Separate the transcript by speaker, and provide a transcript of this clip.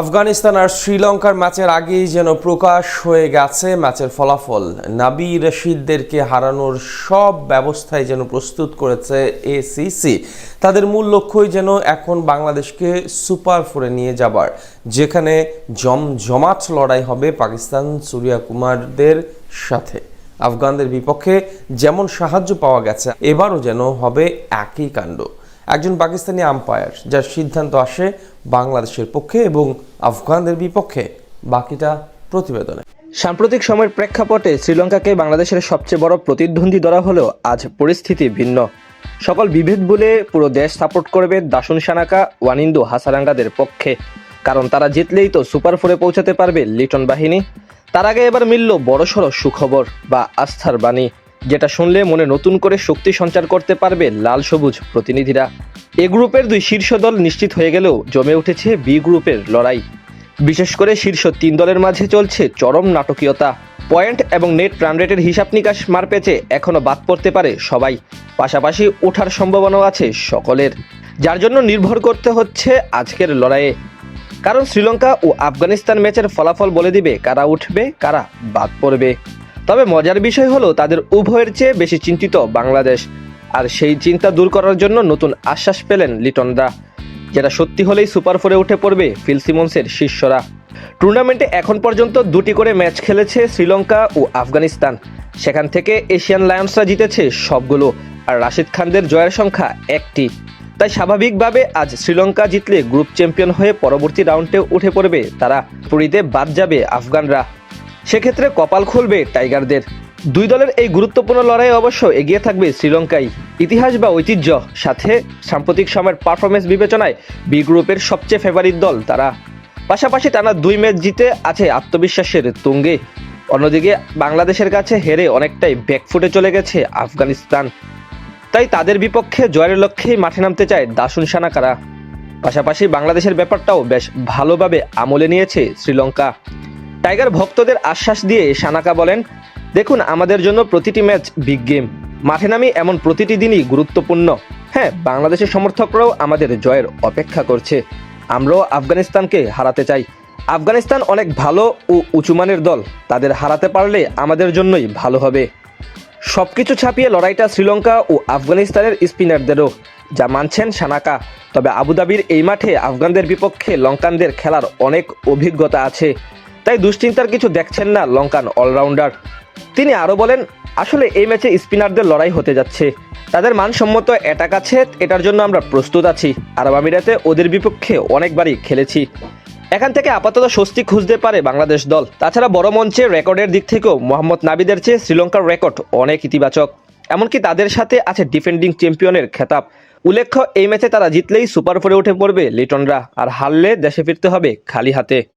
Speaker 1: আফগানিস্তান আর শ্রীলঙ্কার ম্যাচের আগেই যেন প্রকাশ হয়ে গেছে ম্যাচের ফলাফল। নাবি রশিদদেরকে হারানোর সব ব্যবস্থাই যেন প্রস্তুত করেছে এসিসি। তাদের মূল লক্ষ্যই যেন এখন বাংলাদেশকে সুপার ফোরে নিয়ে যাবার, যেখানে জমজমাট লড়াই হবে পাকিস্তান সূর্যা কুমারদের সাথে। আফগানদের বিপক্ষে যেমন সাহায্য পাওয়া গেছে, এবারও যেন হবে একই কাণ্ড। একজন পাকিস্তানি আম্পায়ার, যার সিদ্ধান্ত আসে বাংলাদেশের পক্ষে এবং আফগানদের বিপক্ষে। বাকিটা প্রতিবেদনে।
Speaker 2: সাম্প্রতিক সময়ের প্রেক্ষাপটে শ্রীলঙ্কাকে বাংলাদেশের সবচেয়ে বড় প্রতিদ্বন্দ্বী ধরা হলেও আজ পরিস্থিতি ভিন্ন। সকল বিভেদ বলে পুরো দেশ সাপোর্ট করবে দাসুন সানাকা ওয়ানিন্দু হাসারাঙ্গাদের পক্ষে, কারণ তারা জিতলেই তো সুপার ফোরে পৌঁছাতে পারবে লিটন বাহিনী। তার আগে এবার মিলল বড়সড় সুখবর বা আস্থার বাণী, যেটা শুনলে মনে নতুন করে শক্তি সঞ্চার করতে পারবে লাল সবুজ প্রতিনিধিরা। এ গ্রুপের দুই শীর্ষ দল নিশ্চিত হয়ে গেলেও জমে উঠেছে বি গ্রুপের লড়াই। বিশেষ করে শীর্ষ তিন দলের মাঝে চলছে চরম নাটকীয়তা। পয়েন্ট এবং নেট রান রেটের হিসাব নিকাশ মারপ্যাচে এখনও বাদ পড়তে পারে সবাই, পাশাপাশি ওঠার সম্ভাবনাও আছে সকলের, যার জন্য নির্ভর করতে হচ্ছে আজকের লড়াইয়ে। কারণ শ্রীলঙ্কা ও আফগানিস্তান ম্যাচের ফলাফল বলে দিবে কারা উঠবে কারা বাদ পড়বে। তবে মজার বিষয় হলো তাদের উভয়ের চেয়ে বেশি চিন্তিত বাংলাদেশ, আর সেই চিন্তা দূর করার জন্য নতুন আশ্বাস পেলেন লিটনরা, যেটা সত্যি হলেই সুপার ফোরে উঠে পড়বে ফিল সিমন্সের শিষ্যরা। টুর্নামেন্টে এখন পর্যন্ত দুটি করে ম্যাচ খেলেছে শ্রীলঙ্কা ও আফগানিস্তান, সেখান থেকে এশিয়ান লায়ন্সরা জিতেছে সবগুলো, আর রাশিদ খানদের জয়ের সংখ্যা একটি। তাই স্বাভাবিকভাবে আজ শ্রীলঙ্কা জিতলে গ্রুপ চ্যাম্পিয়ন হয়ে পরবর্তী রাউন্ডে উঠে পড়বে তারা, পুরীতে বাদ যাবে আফগানরা। সেক্ষেত্রে কপাল খুলবে টাইগারদের। দুই দলের এই গুরুত্বপূর্ণ লড়াই অবশ্য এগিয়ে থাকবে শ্রীলঙ্কাই। ইতিহাস বা ঐতিহ্য সাথে সাম্প্রতিক সময়ের পারফরমেন্স বিবেচনায় বি গ্রুপের সবচেয়ে ফেভারিট দল তারা। পাশাপাশি টানা দুই ম্যাচ জিতে আছে আত্মবিশ্বাসের তুঙ্গে। অন্যদিকে বাংলাদেশের কাছে হেরে অনেকটাই ব্যাকফুটে চলে গেছে আফগানিস্তান। তাই তাদের বিপক্ষে জয়ের লক্ষ্যেই মাঠে নামতে চায় দাসুন সানাকারা। পাশাপাশি বাংলাদেশের ব্যাপারটাও বেশ ভালোভাবে আমলে নিয়েছে শ্রীলঙ্কা। টাইগার ভক্তদের আশ্বাস দিয়ে সানাকা বলেন, দেখুন, আমাদের জন্য প্রতিটি ম্যাচ বিগ গেম। মাঠে নামি এমন প্রতিটি দিনই গুরুত্বপূর্ণ। হ্যাঁ, বাংলাদেশের সমর্থকরাও আমাদের জয়ের অপেক্ষা করছে। আমরাও আফগানিস্তানকে হারাতে চাই। আফগানিস্তান অনেক ভালো ও উঁচুমানের দল, তাদের হারাতে পারলে আমাদের জন্যই ভালো হবে। সবকিছু ছাপিয়ে লড়াইটা শ্রীলঙ্কা ও আফগানিস্তানের স্পিনারদেরও, যা মানছেন সানাকা। তবে আবুধাবির এই মাঠে আফগানদের বিপক্ষে লঙ্কানদের খেলার অনেক অভিজ্ঞতা আছে, তাই দুশ্চিন্তার কিছু দেখছেন না লঙ্কান অলরাউন্ডার। তিনি আরও বলেন, আসলে এই ম্যাচে স্পিনারদের লড়াই হতে যাচ্ছে। তাদের মানসম্মত অ্যাটাক আছে, এটার জন্য আমরা প্রস্তুত আছি। আরব আমিরাতে ওদের বিপক্ষে অনেকবারই খেলেছি। এখান থেকে আপাতত স্বস্তি খুঁজতে পারে বাংলাদেশ দল। তাছাড়া বড় মঞ্চে রেকর্ডের দিক থেকেও মোহাম্মদ নাবিদের চেয়ে শ্রীলঙ্কার রেকর্ড অনেক ইতিবাচক। এমনকি তাদের সাথে আছে ডিফেন্ডিং চ্যাম্পিয়নের খেতাব। উল্লেখ্য, এই ম্যাচে তারা জিতলেই সুপার ফোরে উঠে পড়বে লিটনরা, আর হারলে দেশে ফিরতে হবে খালি হাতে।